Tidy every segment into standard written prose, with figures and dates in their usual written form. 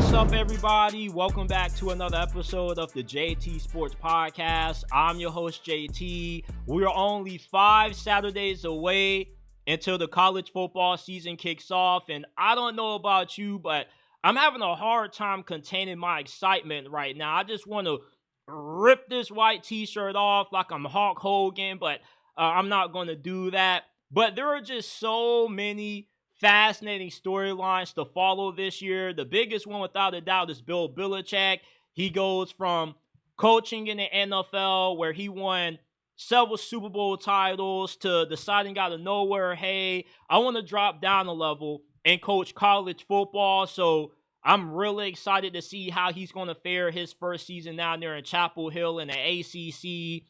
What's up, everybody? Welcome back to another episode of the JT Sports Podcast. I'm your host, JT. We are only 5 Saturdays away until the college football season kicks off. And I don't know about you, but I'm having a hard time containing my excitement right now. I just want to rip this white t-shirt off like I'm Hulk Hogan, but I'm not going to do that. But there are just so many fascinating storylines to follow this year. The biggest one, without a doubt, is Bill Belichick. He goes from coaching in the NFL, where he won several Super Bowl titles, to deciding out of nowhere, hey, I want to drop down a level and coach college football. So I'm really excited to see how he's going to fare his first season down there in Chapel Hill in the ACC.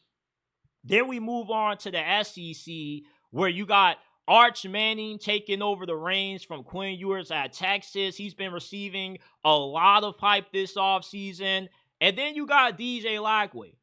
Then we move on to the SEC, where you got Arch Manning taking over the reins from Quinn Ewers at Texas. He's been receiving a lot of hype this offseason. And then you got DJ Lagway,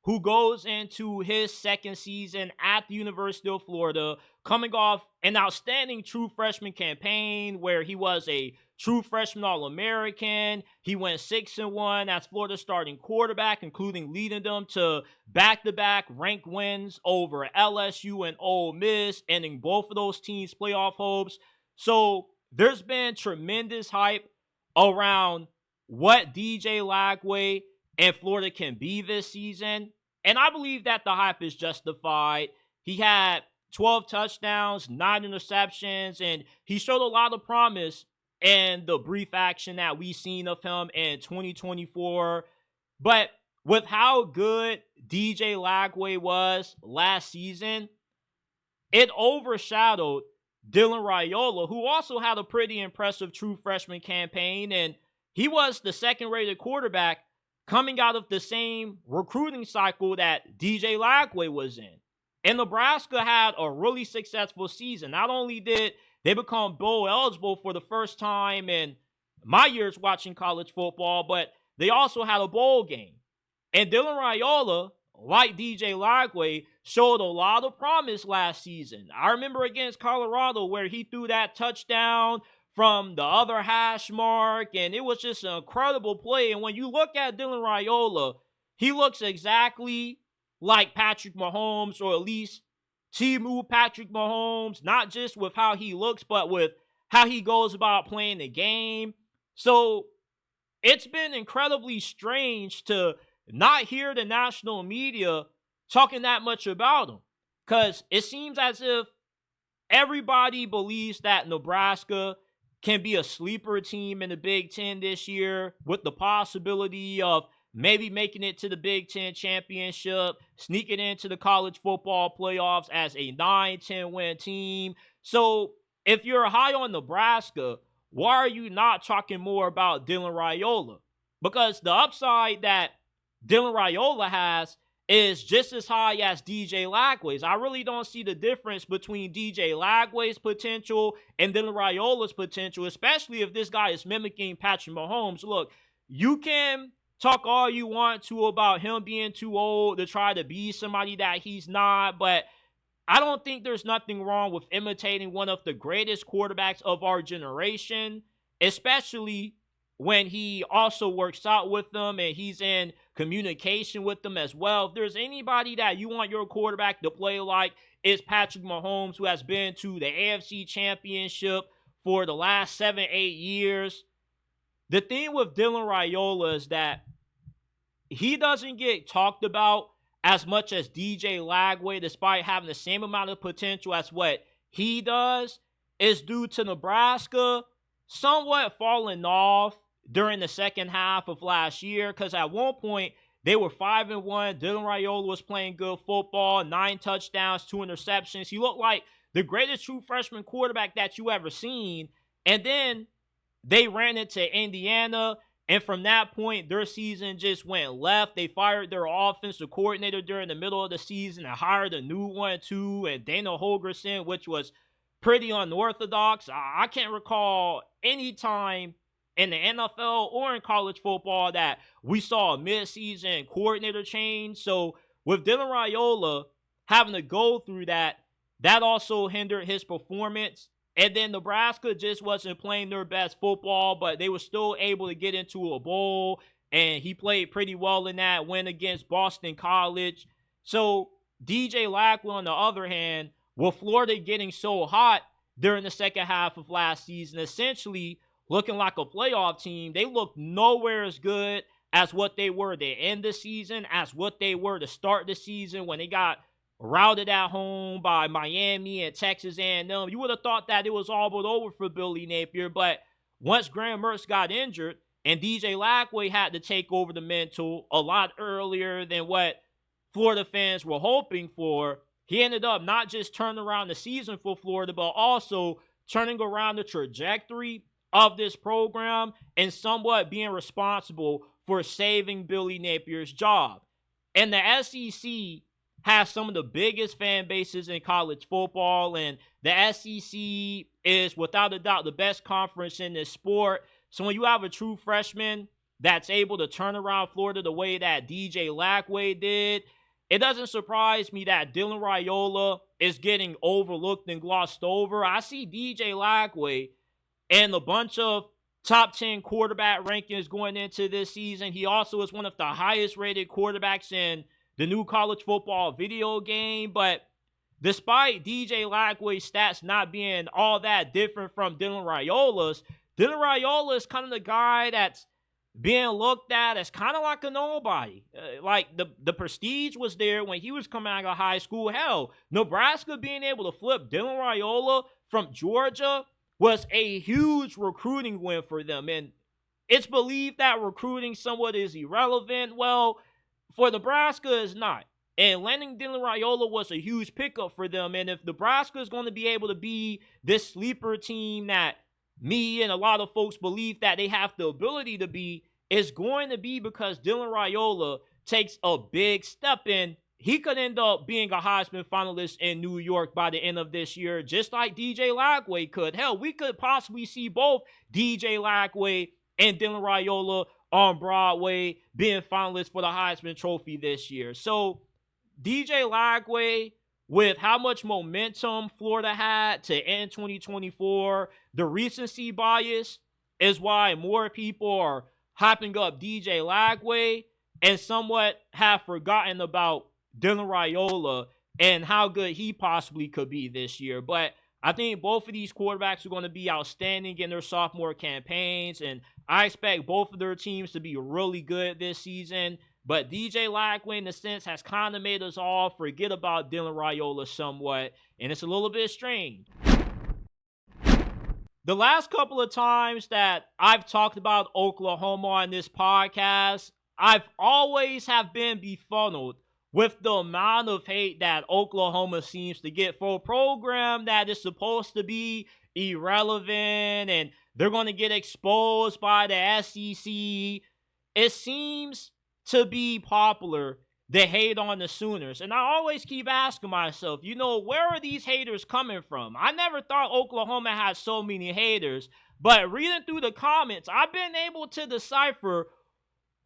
who goes into his second season at the University of Florida, coming off an outstanding true freshman campaign where he was a true freshman All-American. He went 6-1 as Florida's starting quarterback, including leading them to back-to-back ranked wins over LSU and Ole Miss, ending both of those teams' playoff hopes. So there's been tremendous hype around what DJ Lagway and Florida can be this season. And I believe that the hype is justified. He had 12 touchdowns, 9 interceptions, and he showed a lot of promise in the brief action that we've seen of him in 2024. But with how good DJ Lagway was last season, it overshadowed Dylan Raiola, who also had a pretty impressive true freshman campaign, and he was the second-rated quarterback coming out of the same recruiting cycle that DJ Lagway was in. And Nebraska had a really successful season. Not only did they become bowl eligible for the first time in my years watching college football, but they also had a bowl game. And Dylan Raiola, like DJ Lagway, showed a lot of promise last season. I remember against Colorado where he threw that touchdown from the other hash mark, and it was just an incredible play. And when you look at Dylan Raiola, he looks exactly like Patrick Mahomes, or at least Team Patrick Mahomes, not just with how he looks, but with how he goes about playing the game. So it's been incredibly strange to not hear the national media talking that much about him, because it seems as if everybody believes that Nebraska can be a sleeper team in the Big Ten this year, with the possibility of maybe making it to the Big Ten championship, sneaking into the college football playoffs as a 9-10 win team. So if you're high on Nebraska, why are you not talking more about Dylan Raiola? Because the upside that Dylan Raiola has is just as high as DJ Lagway's. I really don't see the difference between DJ Lagway's potential and Dylan Raiola's potential, especially if this guy is mimicking Patrick Mahomes. Look, you can talk all you want to about him being too old to try to be somebody that he's not, but I don't think there's nothing wrong with imitating one of the greatest quarterbacks of our generation, especially when he also works out with them and he's in communication with them as well. If there's anybody that you want your quarterback to play like, it's Patrick Mahomes, who has been to the AFC Championship for the last 7-8 years. The thing with Dylan Raiola is that he doesn't get talked about as much as DJ Lagway, despite having the same amount of potential as what he does, is due to Nebraska somewhat falling off during the second half of last year, because at one point they were 5-1. Dylan Raiola was playing good football, 9 touchdowns, 2 interceptions. He looked like the greatest true freshman quarterback that you ever seen. And then they ran into Indiana, and from that point, their season just went left. They fired their offensive coordinator during the middle of the season and hired a new one too, and Dana Holgorsen, which was pretty unorthodox. I can't recall any time in the NFL or in college football that we saw a midseason coordinator change. So with Dylan Raiola having to go through that, that also hindered his performance And then Nebraska just wasn't playing their best football, but they were still able to get into a bowl. And he played pretty well in that win against Boston College. So DJ Lagway, on the other hand, with Florida getting so hot during the second half of last season, essentially looking like a playoff team, they looked nowhere as good as what they were to end the season, as what they were to start the season when they got routed at home by Miami and Texas A&M. You would have thought that it was all but over for Billy Napier, but once Graham Mertz got injured and DJ Lagway had to take over the mantle a lot earlier than what Florida fans were hoping for, he ended up not just turning around the season for Florida, but also turning around the trajectory of this program and somewhat being responsible for saving Billy Napier's job. And the SEC has some of the biggest fan bases in college football, and the SEC is without a doubt the best conference in this sport. So when you have a true freshman that's able to turn around Florida the way that DJ Lagway did, it doesn't surprise me that Dylan Raiola is getting overlooked and glossed over. I see DJ Lagway and a bunch of top 10 quarterback rankings going into this season. He also is one of the highest rated quarterbacks in the new college football video game. But despite DJ Lagway's stats not being all that different from Dylan Raiola's, Dylan Raiola is kind of the guy that's being looked at as kind of like a nobody. Like the prestige was there when he was coming out of high school. Hell, Nebraska being able to flip Dylan Raiola from Georgia was a huge recruiting win for them. And it's believed that recruiting somewhat is irrelevant. Well, for Nebraska, it's not. And landing Dylan Raiola was a huge pickup for them. And if Nebraska is going to be able to be this sleeper team that me and a lot of folks believe that they have the ability to be, it's going to be because Dylan Raiola takes a big step in. He could end up being a Heisman finalist in New York by the end of this year, just like DJ Lagway could. Hell, we could possibly see both DJ Lagway and Dylan Raiola on Broadway being finalists for the Heisman Trophy this year. So DJ Lagway, with how much momentum Florida had to end 2024, the recency bias is why more people are hyping up DJ Lagway and somewhat have forgotten about Dylan Raiola and how good he possibly could be this year. But I think both of these quarterbacks are going to be outstanding in their sophomore campaigns, and I expect both of their teams to be really good this season. But DJ Lagway, in a sense, has kind of made us all forget about Dylan Raiola somewhat, and it's a little bit strange. The last couple of times that I've talked about Oklahoma on this podcast, I've always have been befuddled with the amount of hate that Oklahoma seems to get for a program that is supposed to be irrelevant and they're going to get exposed by the SEC. It seems to be popular to hate on the Sooners. And I always keep asking myself, where are these haters coming from? I never thought Oklahoma had so many haters, but reading through the comments, I've been able to decipher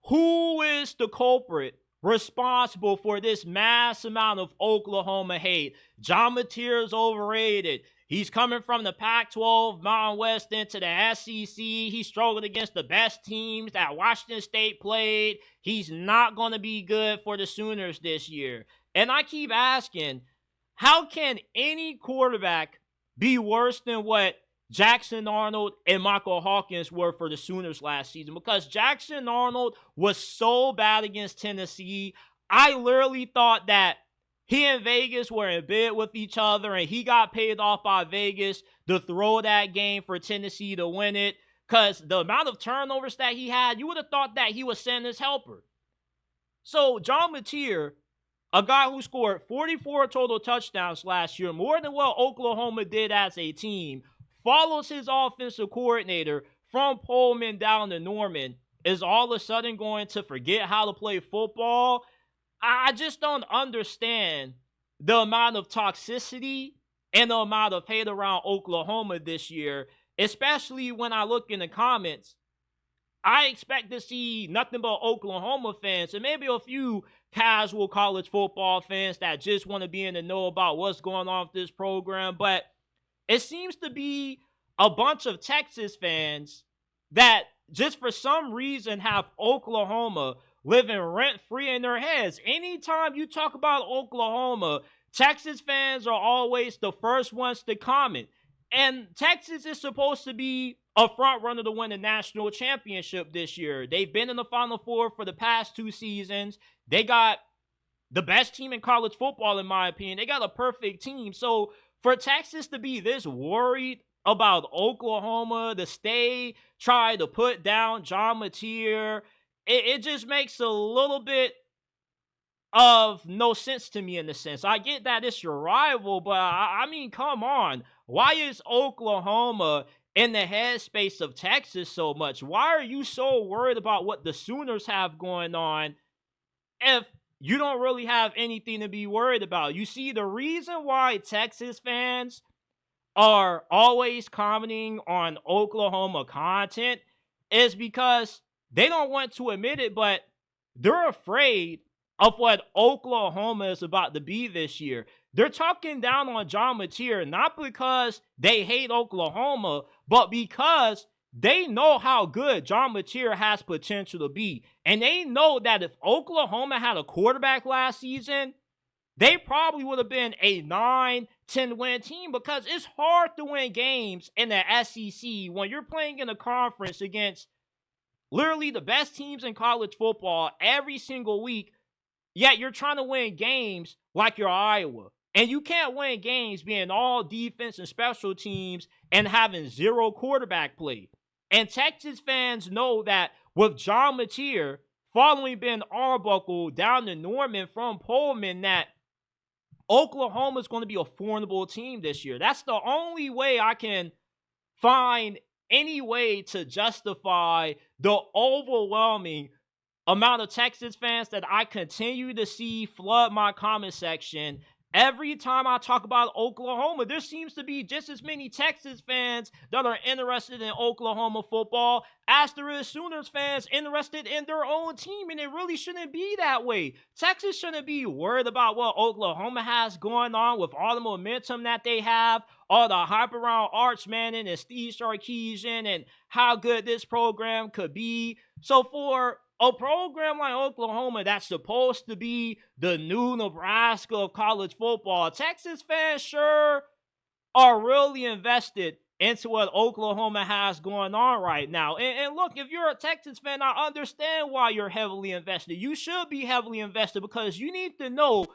who is the culprit responsible for this mass amount of Oklahoma hate. John Mateer is overrated. He's coming from the Pac-12, Mountain West into the SEC. He struggled against the best teams that Washington State played. He's not going to be good for the Sooners this year. And I keep asking, how can any quarterback be worse than what Jackson Arnold and Michael Hawkins were for the Sooners last season? Because Jackson Arnold was so bad against Tennessee. I literally thought that he and Vegas were in bed with each other, and he got paid off by Vegas to throw that game for Tennessee to win it. Because the amount of turnovers that he had, you would have thought that he was sending his helper. So John Mateer, a guy who scored 44 total touchdowns last year, more than what Oklahoma did as a team, follows his offensive coordinator from Pullman down to Norman, is all of a sudden going to forget how to play football. I just don't understand the amount of toxicity and the amount of hate around Oklahoma this year, especially when I look in the comments. I expect to see nothing but Oklahoma fans and maybe a few casual college football fans that just want to be in the know about what's going on with this program. But it seems to be a bunch of Texas fans that just for some reason have Oklahoma living rent-free in their heads. Anytime you talk about Oklahoma, Texas fans are always the first ones to comment. And Texas is supposed to be a front runner to win the national championship this year. They've been in the Final Four for the past 2 seasons. They got the best team in college football, in my opinion. They got a perfect team. So for Texas to be this worried about Oklahoma, to try to put down John Mateer, it just makes a little bit of no sense to me in a sense. I get that it's your rival, but I mean, come on. Why is Oklahoma in the headspace of Texas so much? Why are you so worried about what the Sooners have going on if you don't really have anything to be worried about? You see, the reason why Texas fans are always commenting on Oklahoma content is because they don't want to admit it, but they're afraid of what Oklahoma is about to be this year. They're talking down on John Mateer not because they hate Oklahoma, but because they know how good John Mateer has potential to be. And they know that if Oklahoma had a quarterback last season, they probably would have been a 9-10 win team, because it's hard to win games in the SEC when you're playing in a conference against literally the best teams in college football every single week, yet you're trying to win games like you're Iowa. And you can't win games being all defense and special teams and having zero quarterback play. And Texas fans know that with John Mateer following Ben Arbuckle down to Norman from Pullman, that Oklahoma is going to be a formidable team this year. That's the only way I can find any way to justify the overwhelming amount of Texas fans that I continue to see flood my comment section. Every time I talk about Oklahoma, there seems to be just as many Texas fans that are interested in Oklahoma football as there is Sooners fans interested in their own team, and it really shouldn't be that way. Texas shouldn't be worried about what Oklahoma has going on with all the momentum that they have, all the hype around Arch Manning and Steve Sarkisian and how good this program could be. So for a program like Oklahoma that's supposed to be the new Nebraska of college football, Texas fans sure are really invested into what Oklahoma has going on right now. And look, if you're a Texas fan, I understand why you're heavily invested. You should be heavily invested because you need to know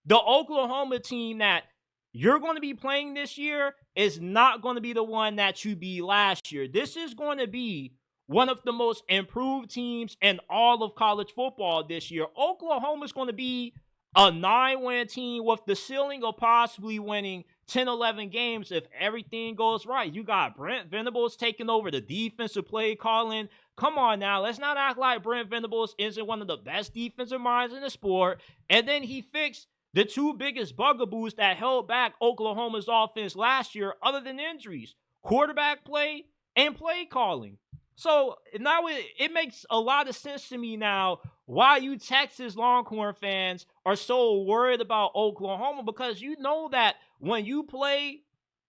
the Oklahoma team that you're going to be playing this year is not going to be the one that you beat last year. This is going to be one of the most improved teams in all of college football this year. Oklahoma is going to be a 9-win team with the ceiling of possibly winning 10, 11 games if everything goes right. You got Brent Venables taking over the defensive play calling. Come on now, let's not act like Brent Venables isn't one of the best defensive minds in the sport. And then he fixed the 2 biggest bugaboos that held back Oklahoma's offense last year, other than injuries: quarterback play and play calling. So now it makes a lot of sense to me now why you Texas Longhorn fans are so worried about Oklahoma, because you know that when you play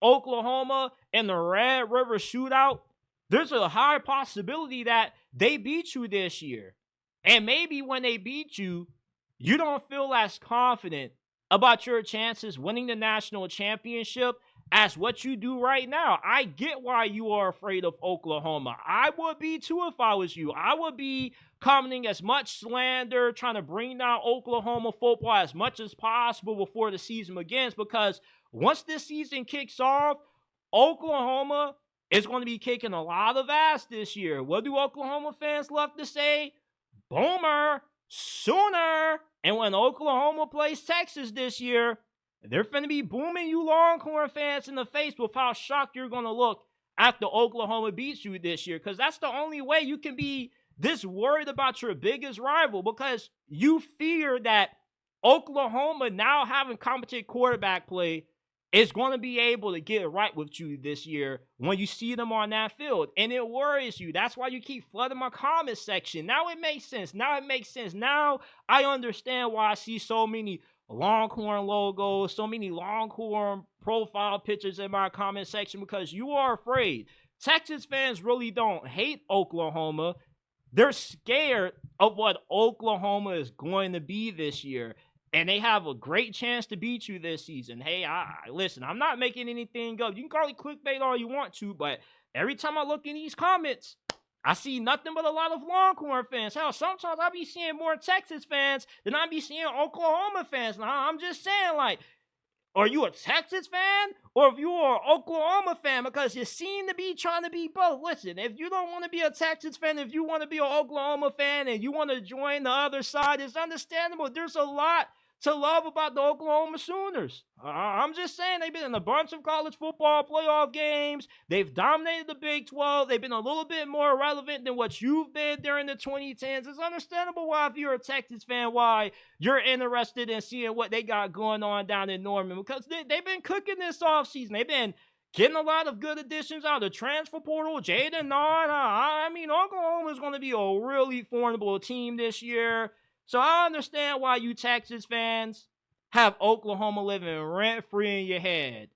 Oklahoma in the Red River Shootout, there's a high possibility that they beat you this year. And maybe when they beat you, you don't feel as confident about your chances winning the national championship as what you do right now. I get why you are afraid of Oklahoma. I would be too if I was you. I would be commenting as much slander, trying to bring down Oklahoma football as much as possible before the season begins, because once this season kicks off, Oklahoma is going to be kicking a lot of ass this year. What do Oklahoma fans love to say? Boomer, Sooner. And when Oklahoma plays Texas this year, they're finna be booming you Longhorn fans in the face with how shocked you're gonna look after Oklahoma beats you this year. Because that's the only way you can be this worried about your biggest rival, because you fear that Oklahoma, now having competent quarterback play, is going to be able to get right with you this year when you see them on that field. And it worries you. That's why you keep flooding my comment section. Now it makes sense. Now I understand why I see so many Longhorn logos, so many Longhorn profile pictures in my comment section because you are afraid. Texas fans really don't hate Oklahoma. They're scared of what Oklahoma is going to be this year. And they have a great chance to beat you this season. Hey, listen, I'm not making anything up. You can call it clickbait all you want to, but every time I look in these comments, I see nothing but a lot of Longhorn fans. Hell, sometimes I be seeing more Texas fans than I be seeing Oklahoma fans. Now, I'm just saying, like, are you a Texas fan or if you are an Oklahoma fan? Because you seem to be trying to be both. Listen, if you don't want to be a Texas fan, if you want to be an Oklahoma fan and you want to join the other side, it's understandable. There's a lot to love about the Oklahoma Sooners. I'm just saying they've been in a bunch of college football playoff games. They've dominated the Big 12. They've been a little bit more relevant than what you've been during the 2010s. It's understandable why, if you're a Texas fan, why you're interested in seeing what they got going on down in Norman, because they've been cooking this offseason. They've been getting a lot of good additions out of the transfer portal. Jaden Nod. I mean, Oklahoma is going to be a really formidable team this year. So I understand why you Texas fans have Oklahoma living rent-free in your head.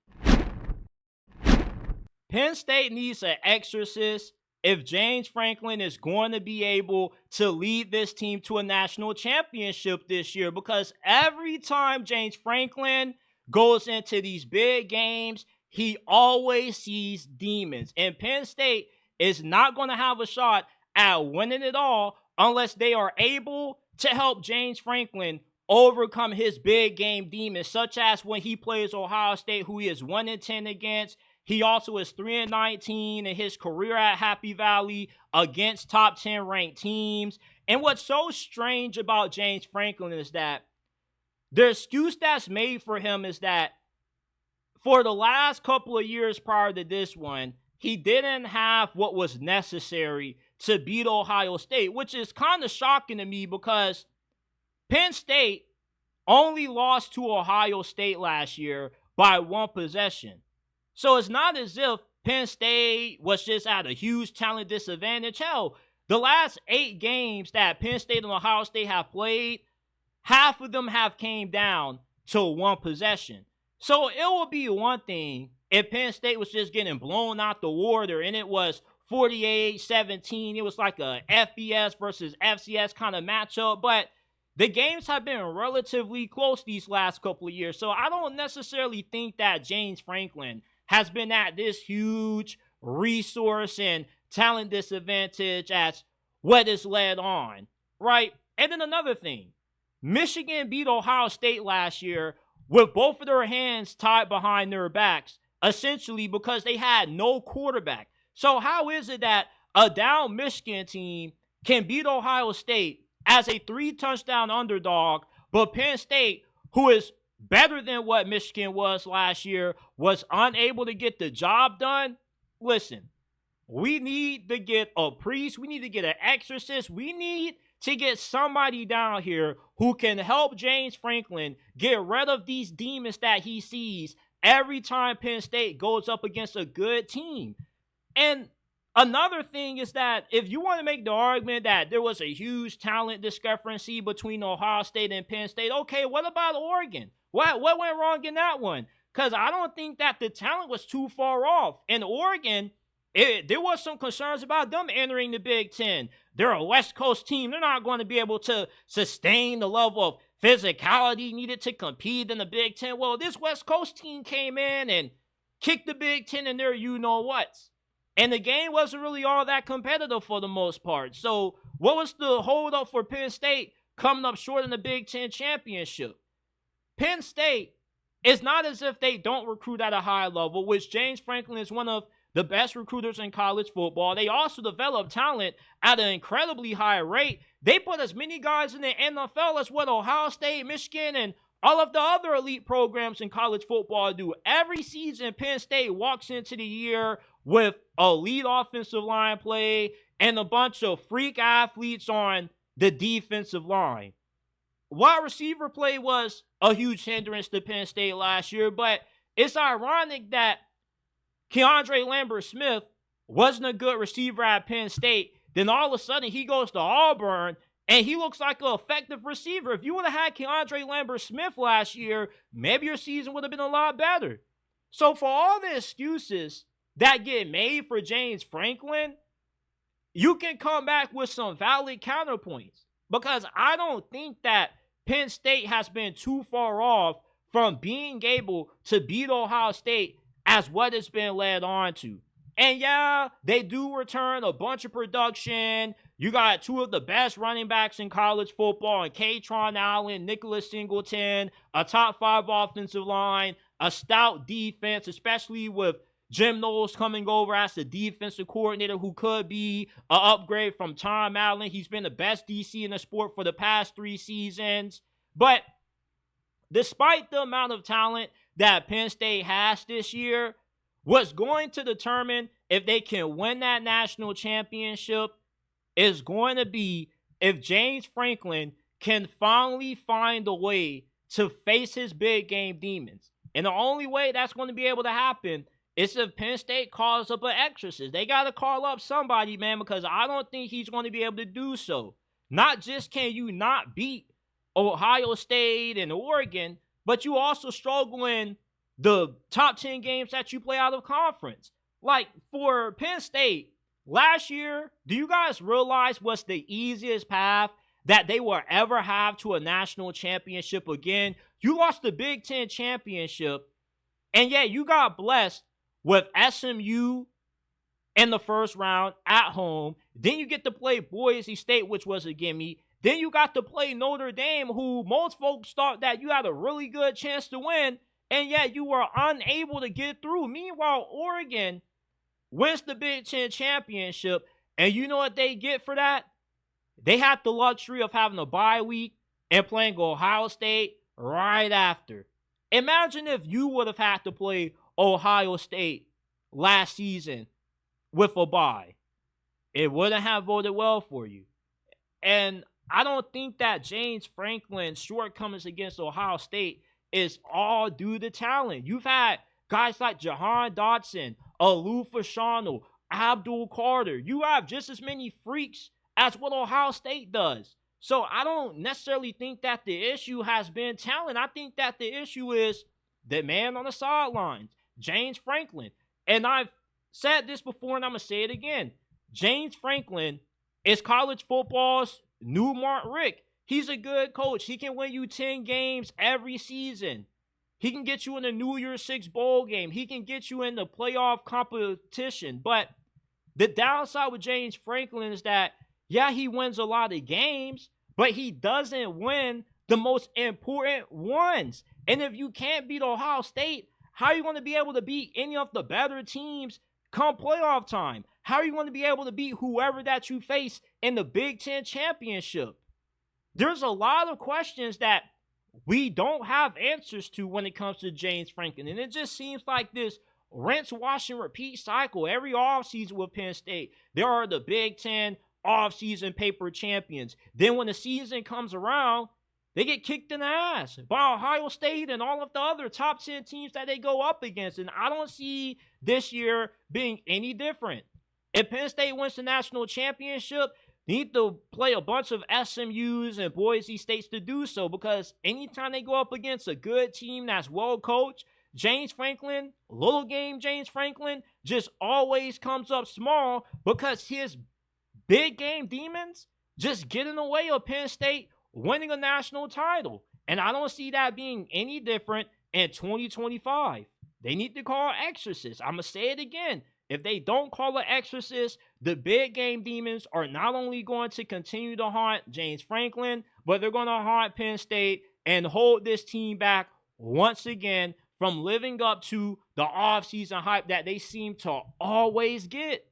Penn State needs an exorcist if James Franklin is going to be able to lead this team to a national championship this year, because every time James Franklin goes into these big games, he always sees demons. And Penn State is not going to have a shot at winning it all unless they are able to help James Franklin overcome his big game demons, such as when he plays Ohio State, who he is 1-10 against. He also is 3-19 in his career at Happy Valley against top 10 ranked teams. And what's so strange about James Franklin is that the excuse that's made for him is that for the last couple of years prior to this one, he didn't have what was necessary to beat Ohio State, which is kind of shocking to me because Penn State only lost to Ohio State last year by one possession. So it's not as if Penn State was just at a huge talent disadvantage. Hell, the last 8 games that Penn State and Ohio State have played, half of them have came down to one possession. So it would be one thing if Penn State was just getting blown out the water and it was 48-17. It was like a FBS versus FCS kind of matchup. But the games have been relatively close these last couple of years. So I don't necessarily think that James Franklin has been at this huge resource and talent disadvantage as what is led on, right? And then another thing, Michigan beat Ohio State last year with both of their hands tied behind their backs, essentially because they had no quarterback. So how is it that a down Michigan team can beat Ohio State as a 3-touchdown underdog, but Penn State, who is better than what Michigan was last year, was unable to get the job done? Listen, we need to get a priest. We need to get an exorcist. We need to get somebody down here who can help James Franklin get rid of these demons that he sees every time Penn State goes up against a good team. And another thing is that if you want to make the argument that there was a huge talent discrepancy between Ohio State and Penn State, okay, what about Oregon? What went wrong in that one? Because I don't think that the talent was too far off. In Oregon, there was some concerns about them entering the Big Ten. They're a West Coast team. They're not going to be able to sustain the level of physicality needed to compete in the Big Ten. Well, this West Coast team came in and kicked the Big Ten in their you-know-whats. And the game wasn't really all that competitive for the most part. So what was the hold-up for Penn State coming up short in the Big Ten championship? Penn State, it's not as if they don't recruit at a high level, which James Franklin is one of the best recruiters in college football. They also develop talent at an incredibly high rate. They put as many guys in the NFL as what Ohio State, Michigan, and all of the other elite programs in college football do. Every season, Penn State walks into the year with elite offensive line play and a bunch of freak athletes on the defensive line. Wide receiver play was a huge hindrance to Penn State last year, but it's ironic that Keandre Lambert-Smith wasn't a good receiver at Penn State. Then all of a sudden he goes to Auburn And he looks like an effective receiver. If you would have had Keandre Lambert-Smith last year, maybe your season would have been a lot better. So for all the excuses that get made for James Franklin, you can come back with some valid counterpoints. Because I don't think that Penn State has been too far off from being able to beat Ohio State as what it's been led on to. And yeah, they do return a bunch of production. You got two of the best running backs in college football, and Katron Allen, Nicholas Singleton, a top 5 offensive line, a stout defense, especially with Jim Knowles coming over as the defensive coordinator, who could be an upgrade from Tom Allen. He's been the best DC in the sport for the past 3 seasons. But despite the amount of talent that Penn State has this year, what's going to determine if they can win that national championship is going to be if James Franklin can finally find a way to face his big game demons. And the only way that's going to be able to happen is if Penn State calls up an Exorcist. They got to call up somebody, man, because I don't think he's going to be able to do so. Not just can you not beat Ohio State and Oregon, but you also struggle in the top 10 games that you play out of conference. Like, for Penn State, last year, do you guys realize what's the easiest path that they will ever have to a national championship again? You lost the Big Ten championship, and yeah, you got blessed with SMU in the first round at home. Then you get to play Boise State, which was a gimme. Then you got to play Notre Dame, who most folks thought that you had a really good chance to win, and yet you were unable to get through. Meanwhile, Oregon wins the Big Ten championship, and you know what they get for that? They had the luxury of having a bye week and playing Ohio State right after. Imagine if you would have had to play Ohio State last season with a bye. It wouldn't have voted well for you. And I don't think that James Franklin's shortcomings against Ohio State is all due to talent. You've had guys like Jahan Dotson, Alou Fashanu, Abdul Carter. You have just as many freaks as what Ohio State does. So I don't necessarily think that the issue has been talent. I think that the issue is the man on the sidelines, James Franklin. And I've said this before, and I'm going to say it again. James Franklin is college football's new Mark Richt. He's a good coach. He can win you 10 games every season. He can get you in the New Year's Six bowl game. He can get you in the playoff competition. But the downside with James Franklin is that, yeah, he wins a lot of games, but he doesn't win the most important ones. And if you can't beat Ohio State, how are you going to be able to beat any of the better teams come playoff time? How are you going to be able to beat whoever that you face in the Big Ten championship? There's a lot of questions that we don't have answers to when it comes to James Franklin. And it just seems like this rinse, wash, and repeat cycle every offseason with Penn State. There are the Big Ten offseason paper champions. Then when the season comes around, they get kicked in the ass by Ohio State and all of the other top 10 teams that they go up against. And I don't see this year being any different. If Penn State wins the national championship, they need to play a bunch of SMUs and Boise States to do so, because anytime they go up against a good team that's well coached, James Franklin, little game James Franklin, just always comes up small because his big game demons just get in the way of Penn State winning a national title. And I don't see that being any different in 2025. They need to call Exorcist. I'm going to say it again. If they don't call an Exorcist, the big game demons are not only going to continue to haunt James Franklin, but they're going to haunt Penn State and hold this team back once again from living up to the offseason hype that they seem to always get.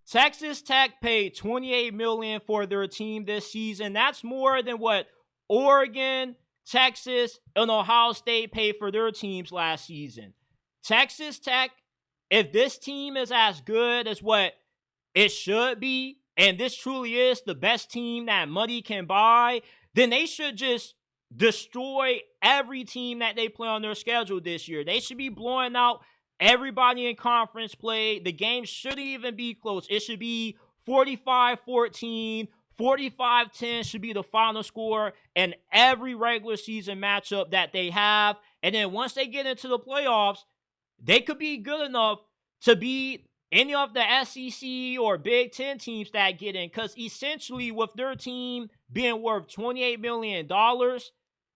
Texas Tech paid $28 million for their team this season. That's more than what Oregon, Texas, and Ohio State paid for their teams last season. Texas Tech, if this team is as good as what it should be, and this truly is the best team that money can buy, then they should just destroy every team that they play on their schedule this year. They should be blowing out everybody in conference play. The game shouldn't even be close. It should be 45-14, 45-10 should be the final score in every regular season matchup that they have. And then once they get into the playoffs, they could be good enough to beat any of the SEC or Big Ten teams that get in. Because essentially, with their team being worth $28 million,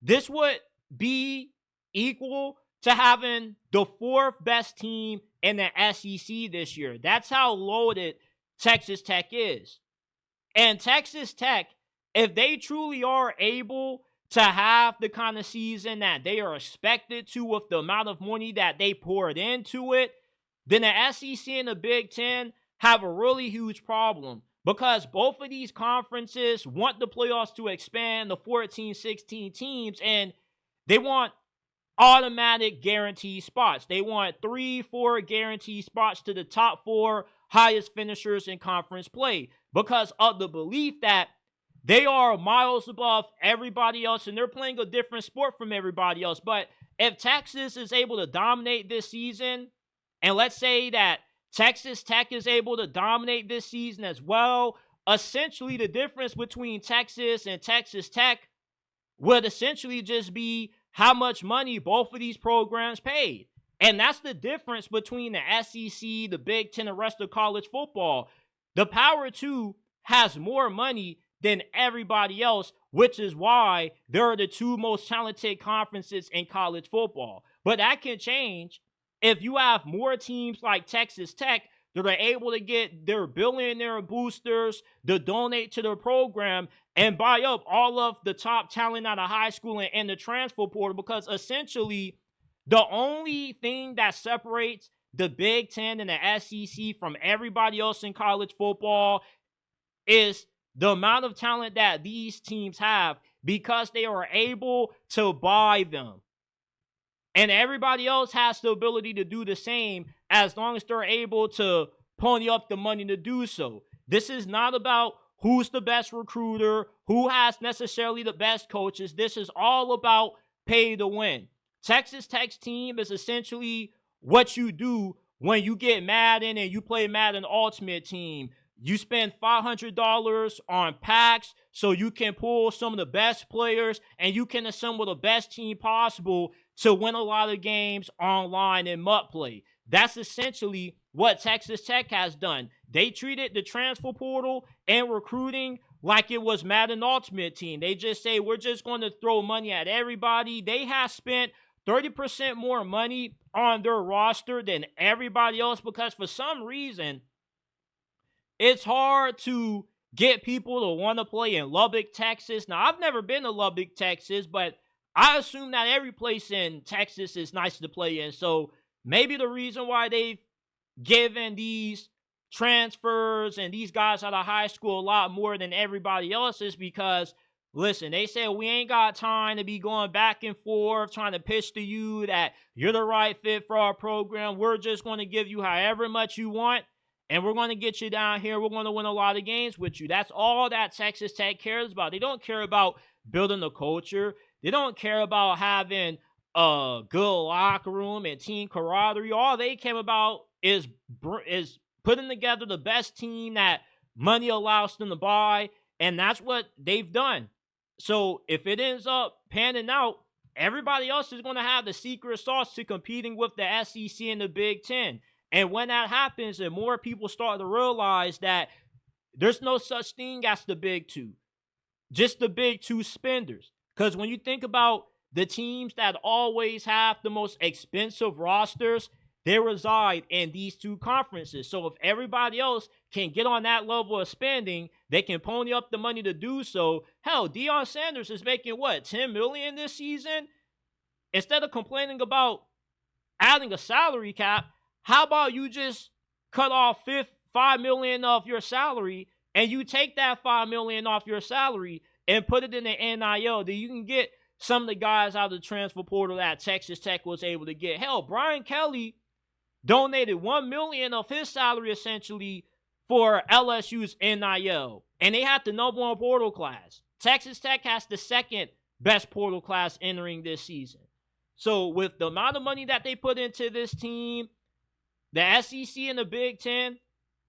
this would be equal to having the fourth best team in the SEC this year. That's how loaded Texas Tech is. And Texas Tech, if they truly are able to have the kind of season that they are expected to with the amount of money that they poured into it, then the SEC and the Big Ten have a really huge problem, because both of these conferences want the playoffs to expand to 14, 16 teams, and they want automatic guaranteed spots. They want 3-4 guaranteed spots to the top 4 highest finishers in conference play, because of the belief that they are miles above everybody else and they're playing a different sport from everybody else. But if Texas is able to dominate this season, and let's say that Texas Tech is able to dominate this season as well, essentially the difference between Texas and Texas Tech would essentially just be how much money both of these programs paid. And that's the difference between the SEC, the Big Ten, and the rest of college football. The Power 2 has more money than everybody else, which is why they're the 2 most talented conferences in college football. But that can change if you have more teams like Texas Tech that are able to get their billionaire boosters to donate to their program and buy up all of the top talent out of high school and in the transfer portal, because essentially the only thing that separates the Big Ten and the SEC from everybody else in college football is the amount of talent that these teams have, because they are able to buy them. And everybody else has the ability to do the same as long as they're able to pony up the money to do so. This is not about who's the best recruiter, who has necessarily the best coaches. This is all about pay to win. Texas Tech's team is essentially what you do when you get Madden and you play Madden Ultimate Team. You spend $500 on packs so you can pull some of the best players and you can assemble the best team possible to win a lot of games online in MUT play. That's essentially what Texas Tech has done. They treated the transfer portal and recruiting like it was Madden Ultimate Team. They just say, we're just going to throw money at everybody. They have spent 30% more money on their roster than everybody else, because for some reason, it's hard to get people to want to play in Lubbock, Texas. Now, I've never been to Lubbock, Texas, but I assume that every place in Texas is nice to play in. So maybe the reason why they've given these transfers and these guys out of high school a lot more than everybody else is because, listen, they said we ain't got time to be going back and forth trying to pitch to you that you're the right fit for our program. We're just going to give you however much you want, and we're going to get you down here. We're going to win a lot of games with you. That's all that Texas Tech cares about. They don't care about building the culture. They don't care about having a good locker room and team camaraderie. All they care about is putting together the best team that money allows them to buy, and that's what they've done. So if it ends up panning out, everybody else is going to have the secret sauce to competing with the SEC and the Big Ten. And when that happens and more people start to realize that there's no such thing as the Big Two, just the Big Two spenders. Because when you think about the teams that always have the most expensive rosters, they reside in these two conferences. So if everybody else can get on that level of spending, they can pony up the money to do so. Hell, Deion Sanders is making what, $10 million this season? Instead of complaining about adding a salary cap, how about you just cut off $5 million off your salary, and you take that $5 million off your salary and put it in the NIL, then you can get some of the guys out of the transfer portal that Texas Tech was able to get. Hell, Brian Kelly donated $1 million of his salary essentially for LSU's NIL, and they had the number 1 portal class. Texas Tech has the second best portal class entering this season. So with the amount of money that they put into this team, the SEC and the Big Ten,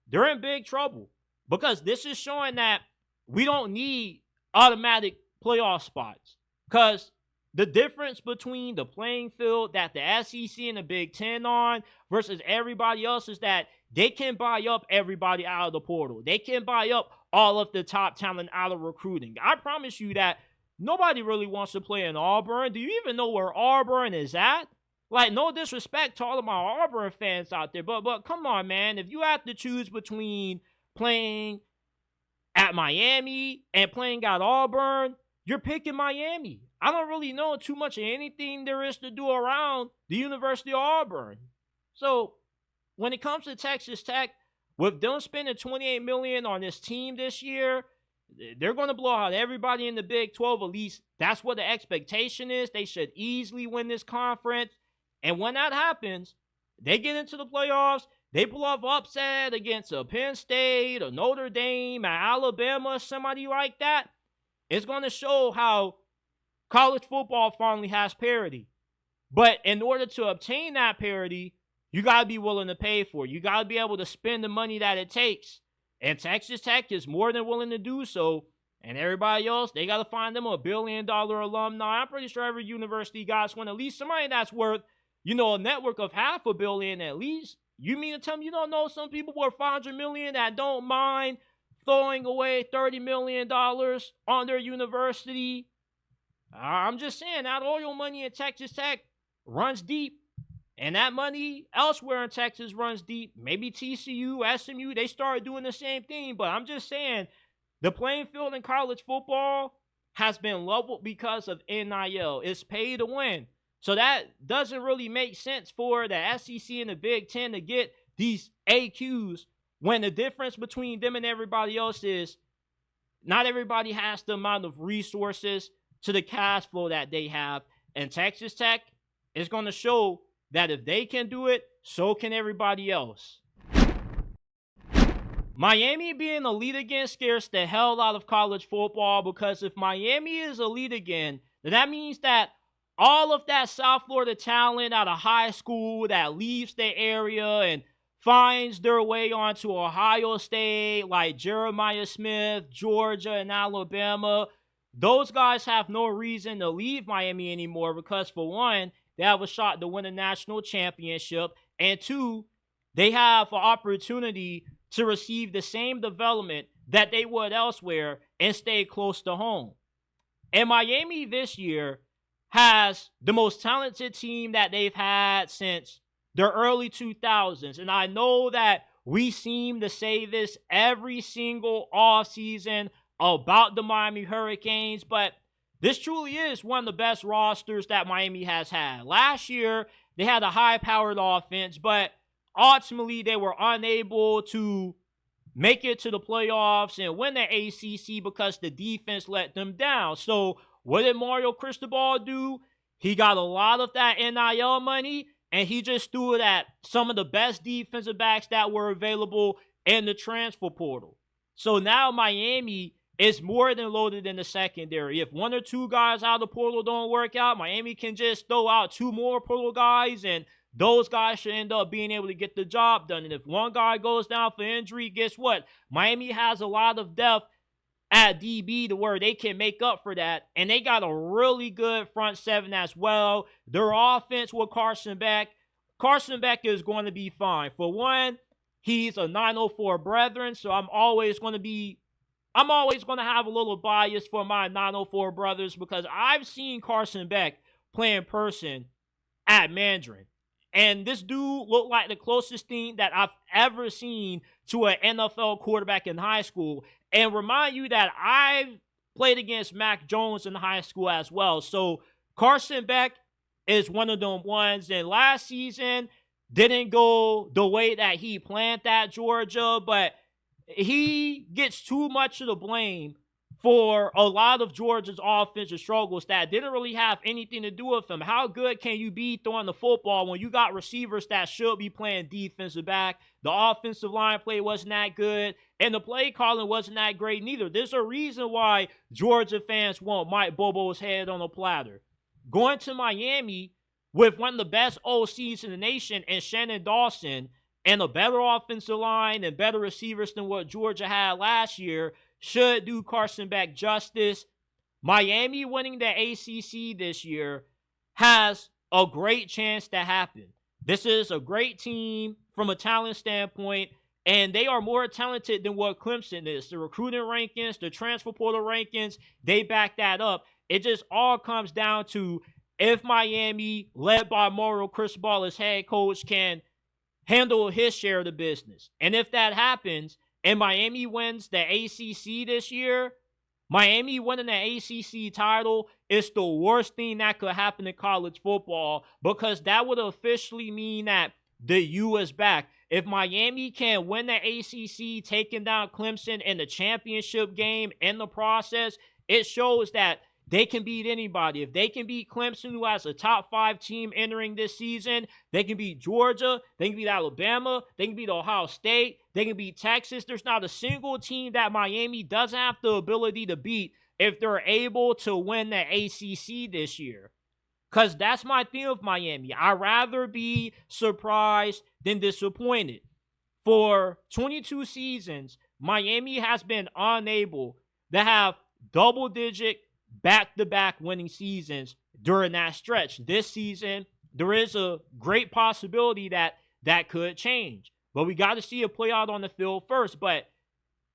they're in big trouble. because this is showing that we don't need automatic playoff spots. Because the difference between the playing field that the SEC and the Big Ten on versus everybody else is that they can buy up everybody out of the portal. They can buy up all of the top talent out of recruiting. I promise you that nobody really wants to play in Auburn. Do you even know where Auburn is at? Like, no disrespect to all of my Auburn fans out there, but come on, man. If you have to choose between playing at Miami and playing at Auburn, you're picking Miami. I don't really know too much of anything there is to do around the University of Auburn. So, when it comes to Texas Tech, with them spending $28 million on this team this year, they're going to blow out everybody in the Big 12. At least that's what the expectation is. They should easily win this conference. And when that happens, they get into the playoffs. They pull off upset against a Penn State, a Notre Dame, an Alabama, somebody like that. It's going to show how college football finally has parity. But in order to obtain that parity, you got to be willing to pay for it. You got to be able to spend the money that it takes. And Texas Tech is more than willing to do so. And everybody else, they got to find them a $1 billion alumni. I'm pretty sure every university got one, at least somebody that's worth, a network of $500 million at least. You mean to tell me you don't know some people worth $500 million that don't mind throwing away $30 million on their university? I'm just saying, that oil money in Texas Tech runs deep. And that money elsewhere in Texas runs deep. Maybe TCU, SMU, they started doing the same thing. But I'm just saying, the playing field in college football has been leveled because of NIL. It's pay to win. So that doesn't really make sense for the SEC and the Big Ten to get these AQs when the difference between them and everybody else is not everybody has the amount of resources to the cash flow that they have. And Texas Tech is going to show that if they can do it, so can everybody else. Miami being elite again scares the hell out of college football, because if Miami is elite again, then that means that all of that South Florida talent out of high school that leaves the area and finds their way onto Ohio State, like Jeremiah Smith, Georgia, and Alabama, those guys have no reason to leave Miami anymore because, for one, they have a shot to win a national championship, and two, they have an opportunity to receive the same development that they would elsewhere and stay close to home. And Miami this year has the most talented team that they've had since the early 2000s. And I know that we seem to say this every single offseason about the Miami Hurricanes, but this truly is one of the best rosters that Miami has had. Last year, they had a high-powered offense, but ultimately they were unable to make it to the playoffs and win the ACC because the defense let them down. So what did Mario Cristobal do? He got a lot of that NIL money, and he just threw it at some of the best defensive backs that were available in the transfer portal. So now Miami is more than loaded in the secondary. If one or two guys out of the portal don't work out, Miami can just throw out two more portal guys, and those guys should end up being able to get the job done. And if one guy goes down for injury, guess what? Miami has a lot of depth at DB to where they can make up for that. And they got a really good front seven as well. Their offense with Carson Beck is going to be fine. For one, he's a 904 brethren, so I'm always going to have a little bias for my 904 brothers because I've seen Carson Beck play in person at Mandarin. And this dude looked like the closest thing that I've ever seen to an NFL quarterback in high school. And remind you that I've played against Mac Jones in high school as well. So Carson Beck is one of them ones. And last season didn't go the way that he planned at Georgia, but he gets too much of the blame for a lot of Georgia's offensive struggles that didn't really have anything to do with him. How good can you be throwing the football when you got receivers that should be playing defensive back? The offensive line play wasn't that good, and the play calling wasn't that great neither. There's a reason why Georgia fans want Mike Bobo's head on a platter. Going to Miami with one of the best OCs in the nation and Shannon Dawson, and a better offensive line and better receivers than what Georgia had last year should do Carson Beck justice. Miami winning the ACC this year has a great chance to happen. This is a great team from a talent standpoint, and they are more talented than what Clemson is. The recruiting rankings, the transfer portal rankings, they back that up. It just all comes down to if Miami, led by Mario Cristobal as head coach, can handle his share of the business. And if that happens, and Miami wins the ACC this year, Miami winning the ACC title is the worst thing that could happen in college football, because that would officially mean that the U is back. If Miami can win the ACC, taking down Clemson in the championship game in the process, it shows that they can beat anybody. If they can beat Clemson, who has a top 5 team entering this season, they can beat Georgia, they can beat Alabama, they can beat Ohio State, they can beat Texas. There's not a single team that Miami doesn't have the ability to beat if they're able to win the ACC this year. Because that's my thing with Miami. I'd rather be surprised than disappointed. For 22 seasons, Miami has been unable to have double-digit back-to-back winning seasons during that stretch. This season, there is a great possibility that that could change. But we got to see it play out on the field first. But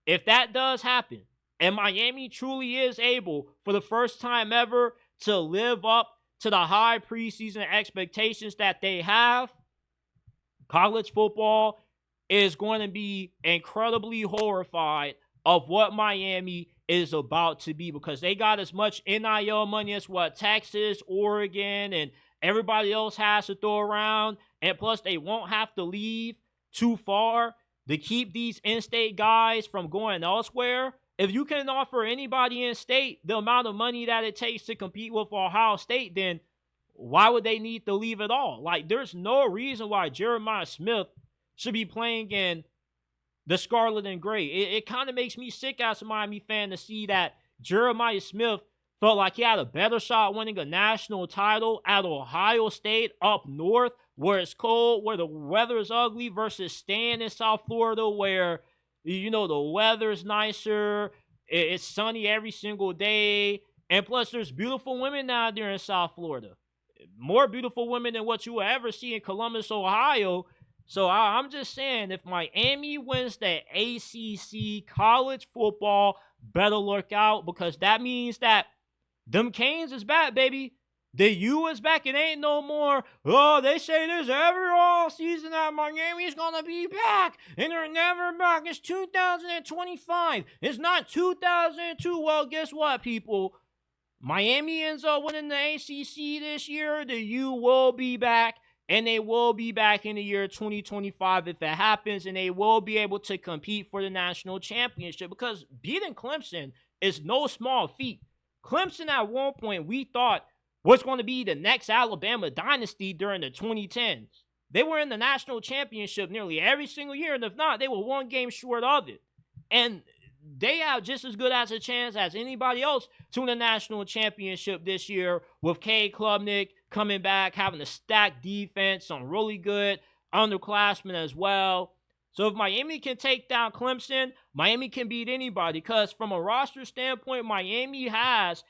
if that does happen, and Miami truly is able, for the first time ever, to live up to the high preseason expectations that they have, college football is going to be incredibly horrified of what Miami is about to be, because they got as much NIL money as what Texas, Oregon, and everybody else has to throw around. And plus, they won't have to leave too far to keep these in-state guys from going elsewhere. If you can offer anybody in-state the amount of money that it takes to compete with Ohio State, then why would they need to leave at all? Like, there's no reason why Jeremiah Smith should be playing in the scarlet and gray. It kind of makes me sick as a Miami fan to see that Jeremiah Smith felt like he had a better shot winning a national title at Ohio State up north, where it's cold, where the weather is ugly, versus staying in South Florida where, you know, the weather's nicer, it's sunny every single day, and plus there's beautiful women down there in South Florida. More beautiful women than what you will ever see in Columbus, Ohio. So I'm just saying, if Miami wins the ACC, college football better look out, because that means that them Canes is back, baby. The U is back. It ain't no more, oh, they say this every all season that Miami's going to be back, and they're never back. It's 2025. It's not 2002. Well, guess what, people? Miami ends up winning the ACC this year. The U will be back. And they will be back in the year 2025 if it happens, and they will be able to compete for the national championship, because beating Clemson is no small feat. Clemson at one point we thought was going to be the next Alabama dynasty during the 2010s. They were in the national championship nearly every single year, and if not, they were one game short of it. And they have just as good as a chance as anybody else to win the national championship this year, with Cade Klubnik coming back, having a stacked defense, some really good underclassmen as well. So if Miami can take down Clemson, Miami can beat anybody, because from a roster standpoint, Miami has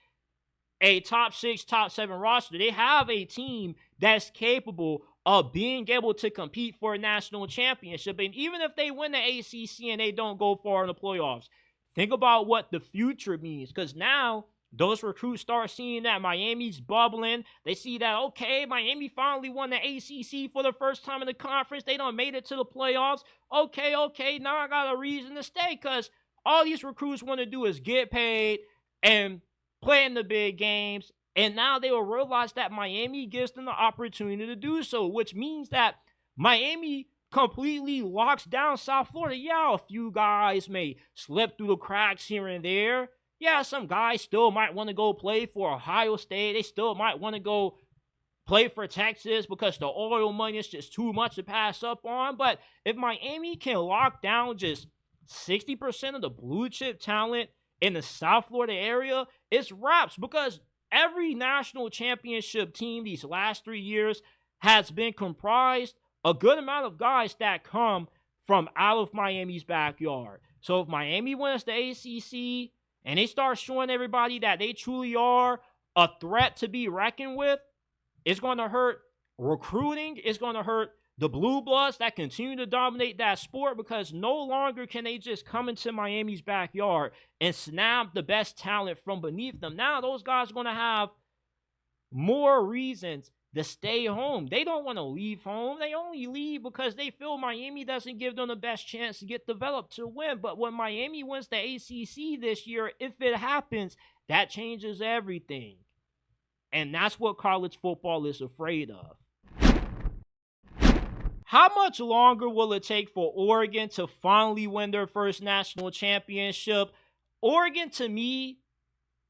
a top 6, top 7 roster. They have a team that's capable of being able to compete for a national championship. And even if they win the ACC and they don't go far in the playoffs, think about what the future means, because now those recruits start seeing that Miami's bubbling. They see that, okay, Miami finally won the ACC for the first time in the conference. They done made it to the playoffs. Okay, now I got a reason to stay, because all these recruits want to do is get paid and play in the big games. And now they will realize that Miami gives them the opportunity to do so, which means that Miami completely locks down South Florida. Yeah, a few guys may slip through the cracks here and there. Yeah, some guys still might want to go play for Ohio State. They still might want to go play for Texas because the oil money is just too much to pass up on. But if Miami can lock down just 60% of the blue chip talent in the South Florida area, it's wraps, because every national championship team these last 3 years has been comprised a good amount of guys that come from out of Miami's backyard. So if Miami wins the ACC and they start showing everybody that they truly are a threat to be reckoned with, it's going to hurt recruiting. It's going to hurt the Blue Bloods that continue to dominate that sport, because no longer can they just come into Miami's backyard and snap the best talent from beneath them. Now those guys are going to have more reasons to stay home. They don't want to leave home. They only leave because they feel Miami doesn't give them the best chance to get developed to win. But when Miami wins the ACC this year, if it happens, that changes everything. And that's what college football is afraid of. How much longer will it take for Oregon to finally win their first national championship? Oregon, to me,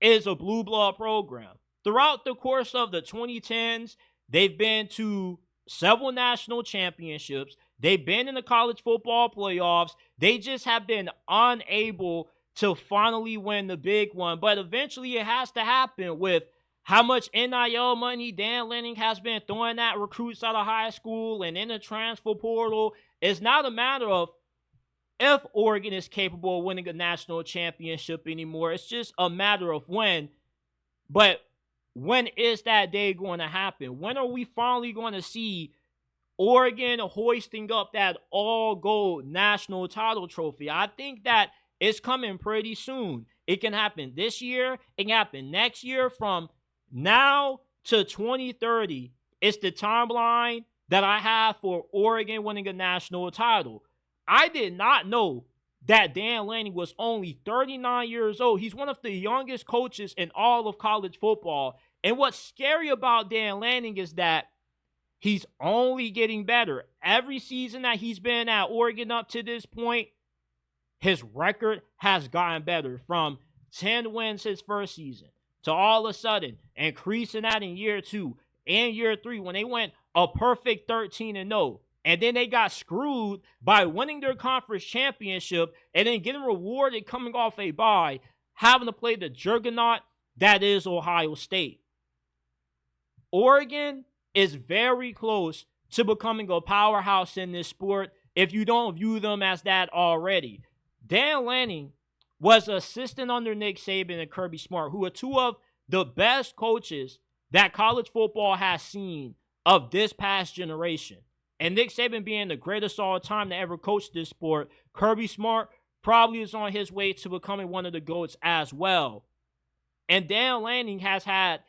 is a blue blood program. Throughout the course of the 2010s, they've been to several national championships. They've been in the college football playoffs. They just have been unable to finally win the big one. But eventually it has to happen with how much NIL money Dan Lanning has been throwing at recruits out of high school and in the transfer portal. It's not a matter of if Oregon is capable of winning a national championship anymore. It's just a matter of when. But when is that day going to happen? When are we finally going to see Oregon hoisting up that all-gold national title trophy? I think that it's coming pretty soon. It can happen this year. It can happen next year. From now to 2030, it's the timeline that I have for Oregon winning a national title. I did not know that Dan Lanning was only 39 years old. He's one of the youngest coaches in all of college football. And what's scary about Dan Lanning is that he's only getting better. Every season that he's been at Oregon up to this point, his record has gotten better. From 10 wins his first season to all of a sudden increasing that in year 2 and year 3 when they went a perfect 13-0. And then they got screwed by winning their conference championship and then getting rewarded coming off a bye, having to play the juggernaut that is Ohio State. Oregon is very close to becoming a powerhouse in this sport if you don't view them as that already. Dan Lanning was an assistant under Nick Saban and Kirby Smart, who are two of the best coaches that college football has seen of this past generation. And Nick Saban being the greatest all time to ever coach this sport, Kirby Smart probably is on his way to becoming one of the GOATs as well. And Dan Lanning has had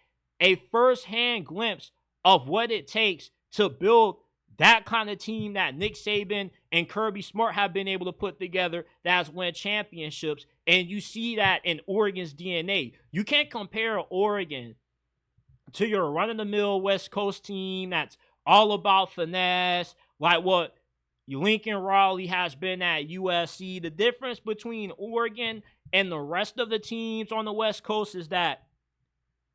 a first-hand glimpse of what it takes to build that kind of team that Nick Saban and Kirby Smart have been able to put together that's win championships. And you see that in Oregon's DNA. You can't compare Oregon to your run-of-the-mill West Coast team that's all about finesse, like what Lincoln Riley has been at USC. The difference between Oregon and the rest of the teams on the West Coast is that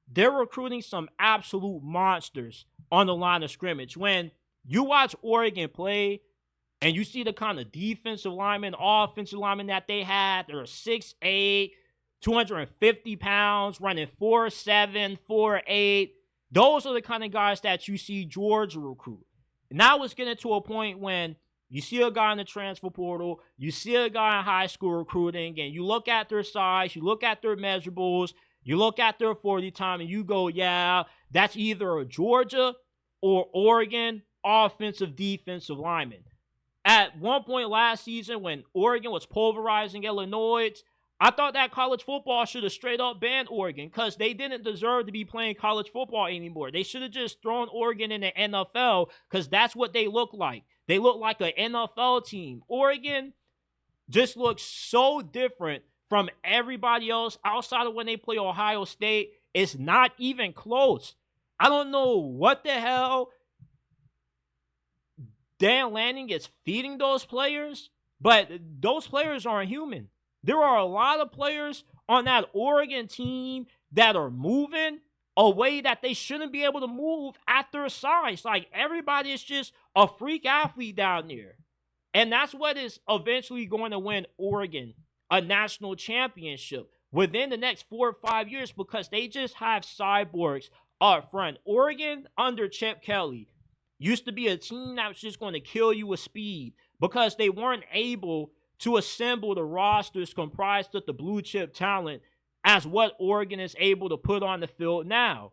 they're recruiting some absolute monsters on the line of scrimmage. When you watch Oregon play and you see the kind of defensive linemen, offensive linemen that they had, they're 6'8", 250 pounds, running 4'7", 4'8". Those are the kind of guys that you see Georgia recruit. Now it's getting to a point when you see a guy in the transfer portal, you see a guy in high school recruiting, and you look at their size, you look at their measurables, you look at their 40 time, and you go, yeah, that's either a Georgia or Oregon offensive defensive lineman. At one point last season when Oregon was pulverizing Illinois, I thought that college football should have straight up banned Oregon because they didn't deserve to be playing college football anymore. They should have just thrown Oregon in the NFL because that's what they look like. They look like an NFL team. Oregon just looks so different from everybody else outside of when they play Ohio State. It's not even close. I don't know what the hell Dan Lanning is feeding those players, but those players aren't human. There are a lot of players on that Oregon team that are moving a way that they shouldn't be able to move at their size. Like, everybody is just a freak athlete down there. And that's what is eventually going to win Oregon a national championship within the next 4 or 5 years because they just have cyborgs up front. Oregon under Chip Kelly, used to be a team that was just going to kill you with speed because they weren't able to assemble the rosters comprised of the blue chip talent as what Oregon is able to put on the field now.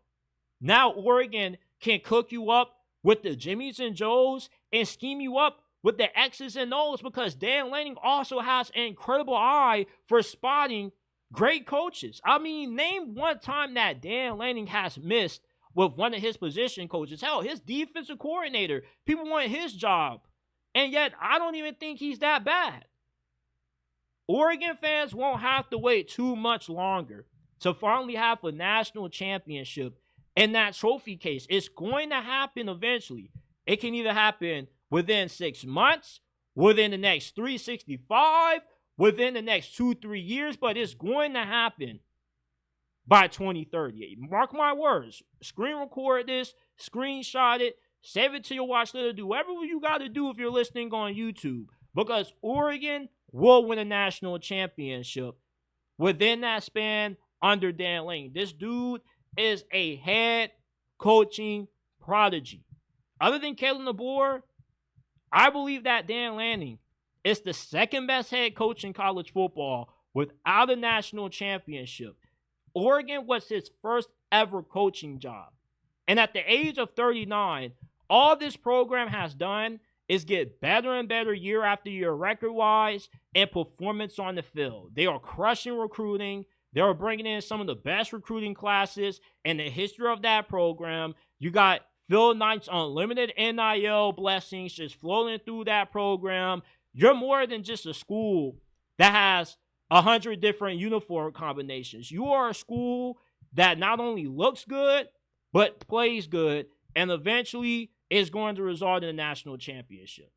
Now Oregon can cook you up with the Jimmies and Joes and scheme you up with the X's and O's because Dan Lanning also has an incredible eye for spotting great coaches. I mean, name one time that Dan Lanning has missed with one of his position coaches. Hell, his defensive coordinator, people want his job. And yet, I don't even think he's that bad. Oregon fans won't have to wait too much longer to finally have a national championship in that trophy case. It's going to happen eventually. It can either happen within 6 months, within the next 365, within the next 2-3 years, but it's going to happen by 2038. Mark my words. Screen record this, screenshot it, save it to your watch list, do whatever you got to do if you're listening on YouTube, because Oregon will win a national championship within that span under Dan Lanning. This dude is a head coaching prodigy. Other than Kalen DeBoer, I believe that Dan Lanning is the second best head coach in college football without a national championship. Oregon was his first ever coaching job. And at the age of 39, all this program has done is get better and better year after year record-wise and performance on the field. They are crushing recruiting. They are bringing in some of the best recruiting classes in the history of that program. You got Phil Knight's unlimited NIL blessings just flowing through that program. You're more than just a school that has 100 different uniform combinations. You are a school that not only looks good, but plays good, and eventually is going to result in a national championship.